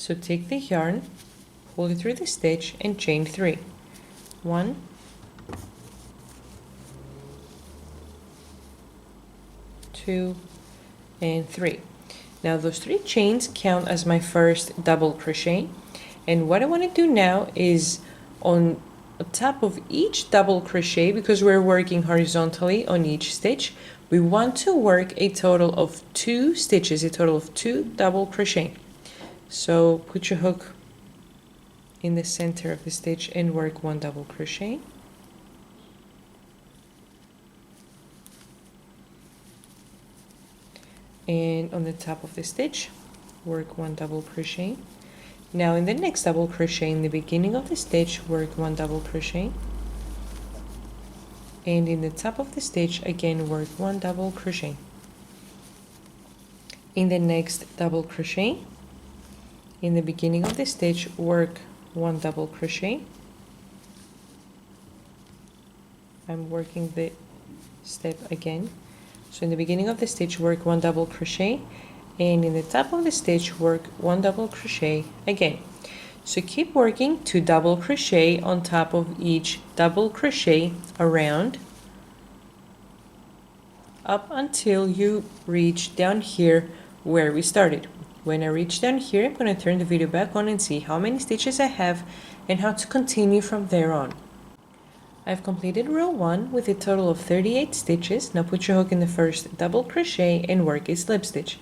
So take the yarn, pull it through the stitch and chain 3. 1, 2, and 3. Now those 3 chains count as my first double crochet, and what I want to do now is on top of each double crochet, because we're working horizontally on each stitch, we want to work a total of 2 stitches, a total of 2 double crochet. So put your hook in the center of the stitch and work 1 double crochet. And on the top of the stitch, work 1 double crochet. Now in the next double crochet in the beginning of the stitch, work 1 double crochet. And in the top of the stitch, again work 1 double crochet. In the next double crochet, in the beginning of the stitch, work 1 double crochet. I'm working the step again. So in the beginning of the stitch, work 1 double crochet, and in the top of the stitch, work 1 double crochet again. So keep working 2 double crochet on top of each double crochet around up until you reach down here where we started. When I reach down here, I'm going to turn the video back on and see how many stitches I have and how to continue from there on. I've completed row 1 with a total of 38 stitches. Now put your hook in the first double crochet and work a slip stitch.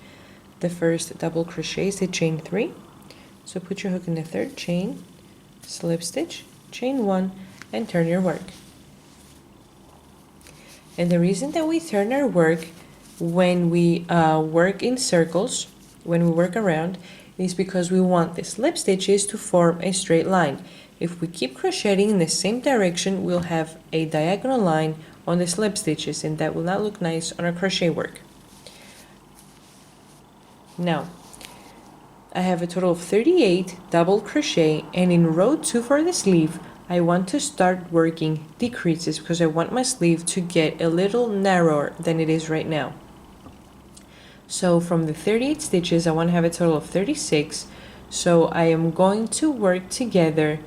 The first double crochet is a chain 3. So put your hook in the third chain, slip stitch, chain 1, and turn your work. And the reason that we turn our work when we work in circles, when we work around, is because we want the slip stitches to form a straight line. If we keep crocheting in the same direction, we'll have a diagonal line on the slip stitches, and that will not look nice on our crochet work. Now, I have a total of 38 double crochet, and in row 2 for the sleeve, I want to start working decreases because I want my sleeve to get a little narrower than it is right now. So from the 38 stitches, I want to have a total of 36. So I am going to work together.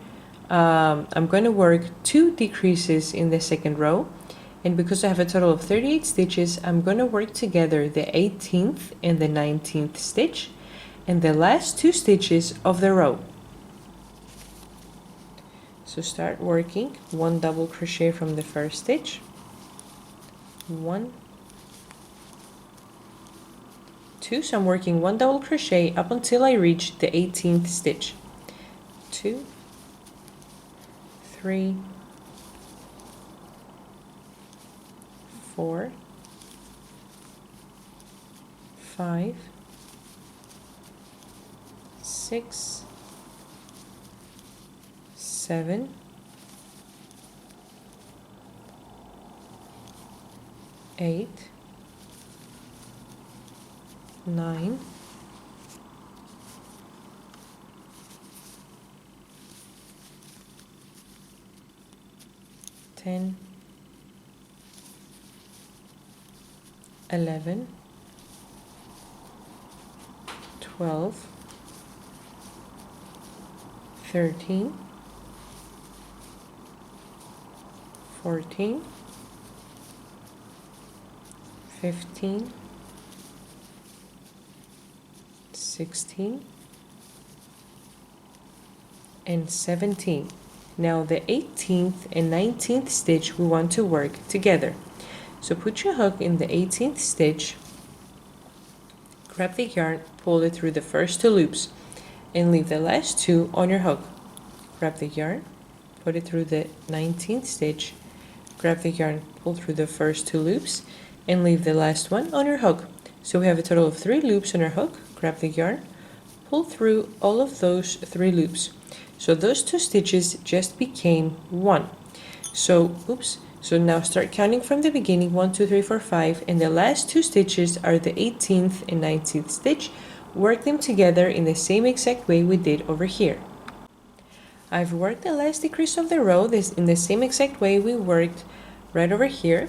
I'm going to work 2 decreases in the second row, and because I have a total of 38 stitches, I'm going to work together the 18th and the 19th stitch and the last 2 stitches of the row. So start working 1 double crochet from the first stitch, 1, 2, so I'm working 1 double crochet up until I reach the 18th stitch, 2, 3, 4, 5, 6, 7, 8, 9, 10, 11, 12, 13, 14, 15, 16, and 17. Now the 18th and 19th stitch we want to work together. So put your hook in the 18th stitch, grab the yarn, pull it through the first 2 loops, and leave the last 2 on your hook. Grab the yarn, put it through the 19th stitch, grab the yarn, pull through the first 2 loops, and leave the last one on your hook. So we have a total of 3 loops on our hook. Grab the yarn, pull through all of those 3 loops. So those 2 stitches just became 1. So now start counting from the beginning, 1, 2, 3, 4, 5, and the last 2 stitches are the 18th and 19th stitch. Work them together in the same exact way we did over here. I've worked the last decrease of the row in the same exact way we worked right over here.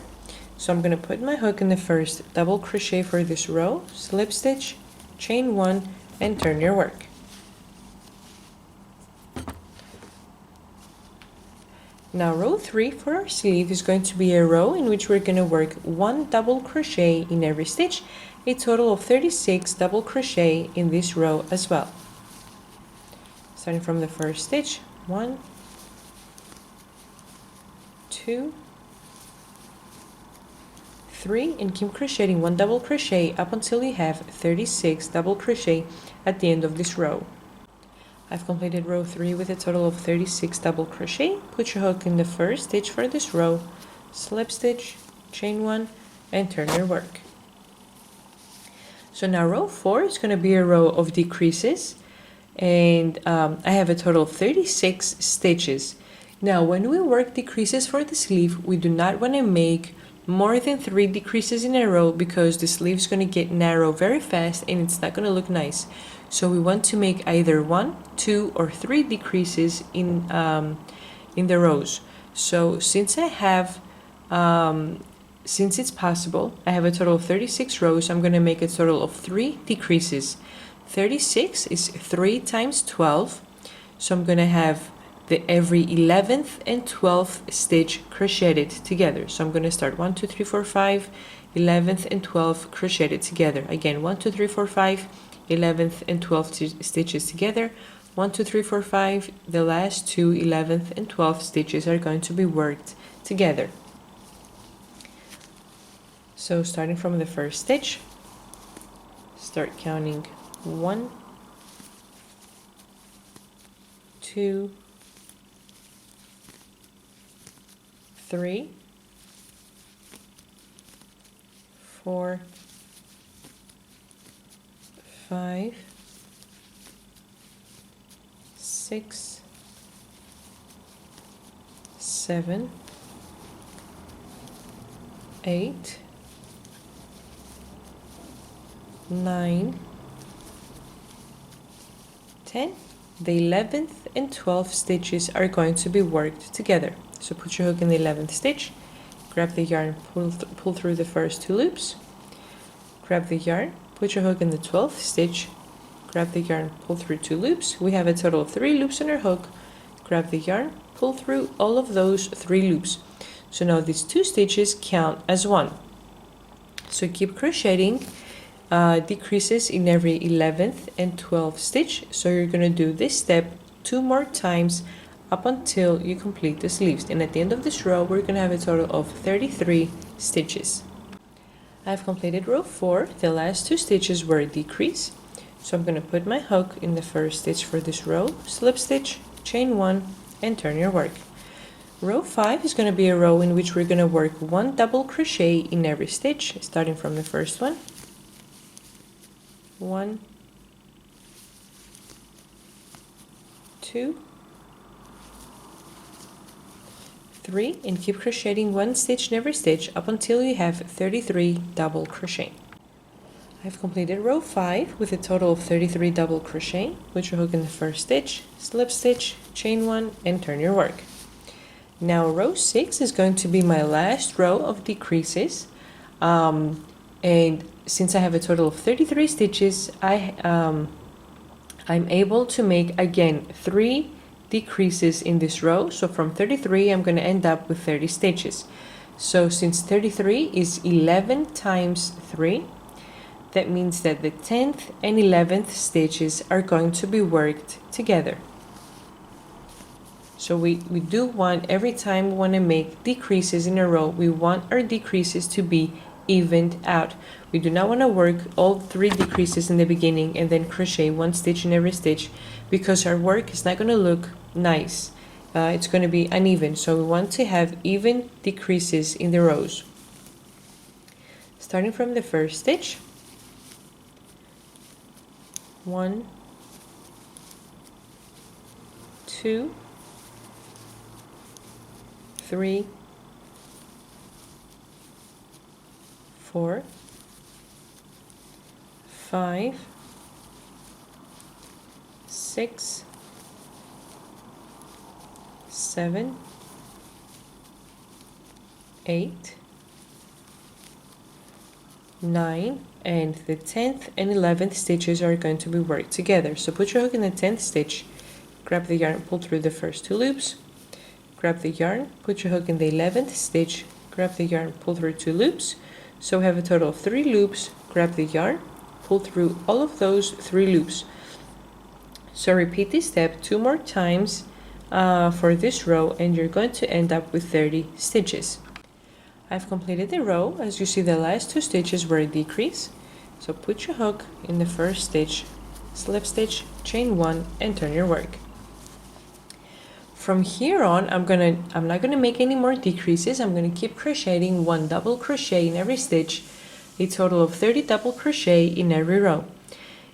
So I'm going to put my hook in the first double crochet for this row, slip stitch, chain 1, and turn your work. Now row 3 for our sleeve is going to be a row in which we're going to work 1 double crochet in every stitch, a total of 36 double crochet in this row as well. Starting from the first stitch, 1, 2, 3, and keep crocheting 1 double crochet up until you have 36 double crochet at the end of this row. I've completed row 3 with a total of 36 double crochet. Put your hook in the first stitch for this row, slip stitch, chain 1, and turn your work. So now row 4 is going to be a row of decreases, and I have a total of 36 stitches. Now when we work decreases for the sleeve, we do not want to make more than 3 decreases in a row because the sleeve is going to get narrow very fast and it's not going to look nice. So we want to make either 1, 2, or 3 decreases in the rows. So since it's possible, I have a total of 36 rows. I'm going to make a total of 3 decreases. 36 is 3 times 12, so I'm going to have every 11th and 12th stitch crocheted together. So I'm going to start 1, 2, 3, 4, 5, 11th and 12th crocheted together. Again, 1, 2, 3, 4, 5, 11th and 12th stitches together. 1, 2, 3, 4, 5. The last 2 11th and 12th stitches are going to be worked together. So starting from the first stitch, start counting 1, 2, 3, 4, 5, 6, 7, 8, 9, 10. The 11th and 12th stitches are going to be worked together. So put your hook in the 11th stitch, grab the yarn, pull through the first 2 loops, grab the yarn, put your hook in the 12th stitch, grab the yarn, pull through 2 loops. We have a total of 3 loops on our hook. Grab the yarn, pull through all of those 3 loops. So now these 2 stitches count as 1. So keep crocheting decreases in every 11th and 12th stitch. So you're going to do this step 2 more times up until you complete the sleeves. And at the end of this row, we're going to have a total of 33 stitches. I've completed row 4. The last 2 stitches were a decrease. So I'm going to put my hook in the first stitch for this row, slip stitch, chain 1, and turn your work. Row 5 is going to be a row in which we're going to work 1 double crochet in every stitch, starting from the first one. 1, 2, 3, and keep crocheting 1 stitch in every stitch up until you have 33 double crochet. I've completed row 5 with a total of 33 double crochet. Put your hook in the first stitch, slip stitch, chain 1, and turn your work. Now row 6 is going to be my last row of decreases, and since I have a total of 33 stitches, I'm able to make again 3 decreases in this row. So from 33 I'm going to end up with 30 stitches. So since 33 is 11 times 3, that means that the 10th and 11th stitches are going to be worked together. So we do want, every time we want to make decreases in a row, we want our decreases to be evened out. We do not want to work all 3 decreases in the beginning and then crochet 1 stitch in every stitch, because our work is not going to look nice. It's going to be uneven. So we want to have even decreases in the rows. Starting from the first stitch, 1, 2, 3, 4, 5, 6, 7, 8, 9, and the 10th and 11th stitches are going to be worked together. So put your hook in the 10th stitch, grab the yarn, pull through the first 2 loops, grab the yarn, put your hook in the 11th stitch, grab the yarn, pull through 2 loops. So we have a total of 3 loops, grab the yarn, pull through all of those 3 loops. So repeat this step 2 more times for this row, and you're going to end up with 30 stitches. I've completed the row. As you see, the last 2 stitches were a decrease. So put your hook in the first stitch, slip stitch, chain 1, and turn your work. From here on, I'm not gonna make any more decreases. I'm gonna keep crocheting 1 double crochet in every stitch, a total of 30 double crochet in every row.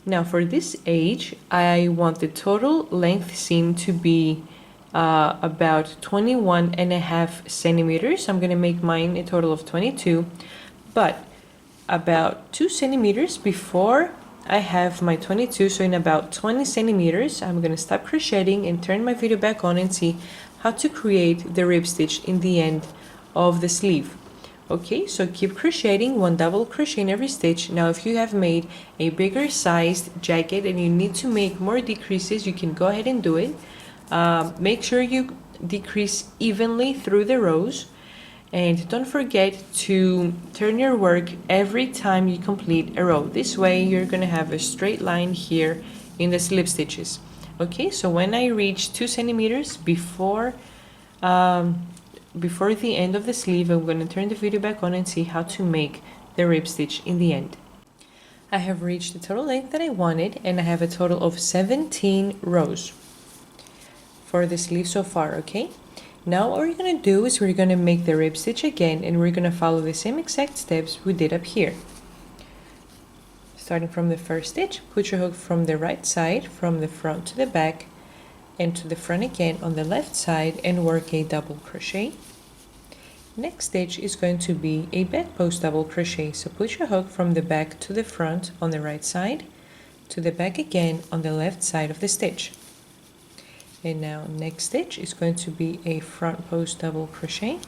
Now for this age, I want the total length seam to be about 21.5 centimeters. I'm gonna make mine a total of 22, but about 2 centimeters before I have my 22, so in about 20 centimeters, I'm gonna stop crocheting and turn my video back on and see how to create the rib stitch in the end of the sleeve. Okay, so keep crocheting 1 double crochet in every stitch. Now if you have made a bigger sized jacket and you need to make more decreases, you can go ahead and do it. Make sure you decrease evenly through the rows, and don't forget to turn your work every time you complete a row. This way you're gonna have a straight line here in the slip stitches. Okay, so when I reach 2 centimeters before the end of the sleeve, I'm going to turn the video back on and see how to make the rib stitch in the end. I have reached the total length that I wanted, and I have a total of 17 rows for the sleeve so far. Okay, now what we're going to do is we're going to make the rib stitch again, and we're going to follow the same exact steps we did up here. Starting from the first stitch, put your hook from the right side, from the front to the back, and to the front again on the left side, and work a double crochet. Next stitch is going to be a back post double crochet. So put your hook from the back to the front on the right side, to the back again on the left side of the stitch. And now next stitch is going to be a front post double crochet.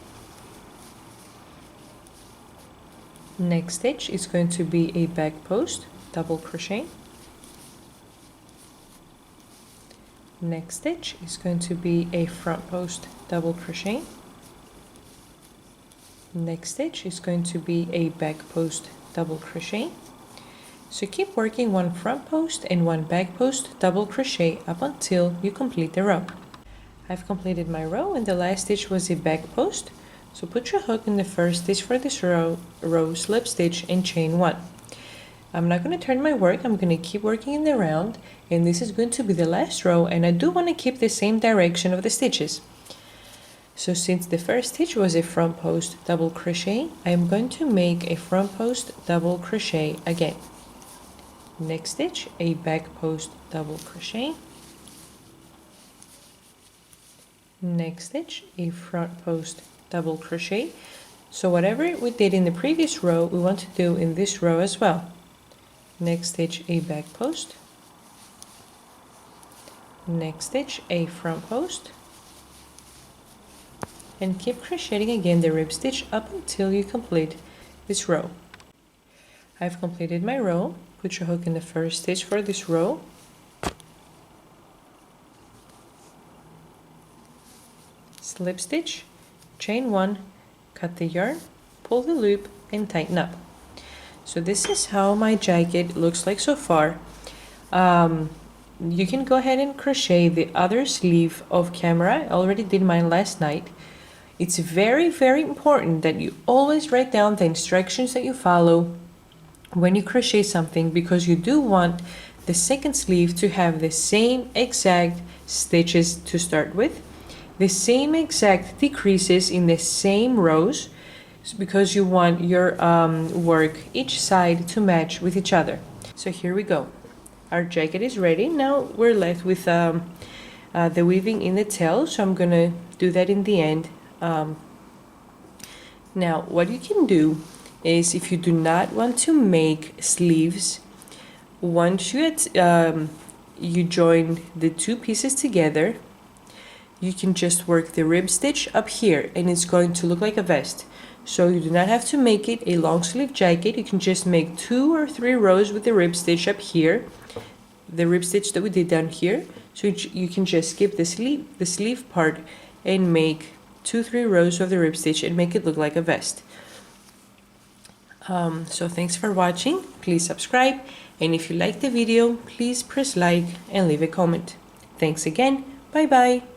Next stitch is going to be a back post double crochet. Next stitch is going to be a front post double crochet. Next stitch is going to be a back post double crochet. So keep working 1 front post and 1 back post double crochet up until you complete the row. I've completed my row, and the last stitch was a back post. So put your hook in the first stitch for this row, slip stitch, and chain 1. I'm not going to turn my work. I'm going to keep working in the round, and this is going to be the last row, and I do want to keep the same direction of the stitches. So since the first stitch was a front post double crochet, I am going to make a front post double crochet again. Next stitch, a back post double crochet. Next stitch, a front post double crochet. So whatever we did in the previous row, we want to do in this row as well. Next stitch, a back post. Next stitch, a front post. And keep crocheting again the rib stitch up until you complete this row. I've completed my row. Put your hook in the first stitch for this row. Slip stitch, chain 1, cut the yarn, pull the loop, and tighten up. So this is how my jacket looks like so far. You can go ahead and crochet the other sleeve off camera. I already did mine last night. It's very, very important that you always write down the instructions that you follow when you crochet something, because you do want the second sleeve to have the same exact stitches to start with, the same exact decreases in the same rows, because you want your work each side to match with each other. So here we go. Our jacket is ready. Now we're left with the weaving in the tail, so I'm gonna do that in the end. Now what you can do is, if you do not want to make sleeves, once you join the 2 pieces together, you can just work the rib stitch up here, and it's going to look like a vest. So you do not have to make it a long sleeve jacket. You can just make 2 or 3 rows with the rib stitch up here, the rib stitch that we did down here. So you can just skip the sleeve part and make 2-3 rows of the rib stitch and make it look like a vest. So thanks for watching. Please subscribe, and if you like the video, please press like and leave a comment. Thanks again. Bye bye.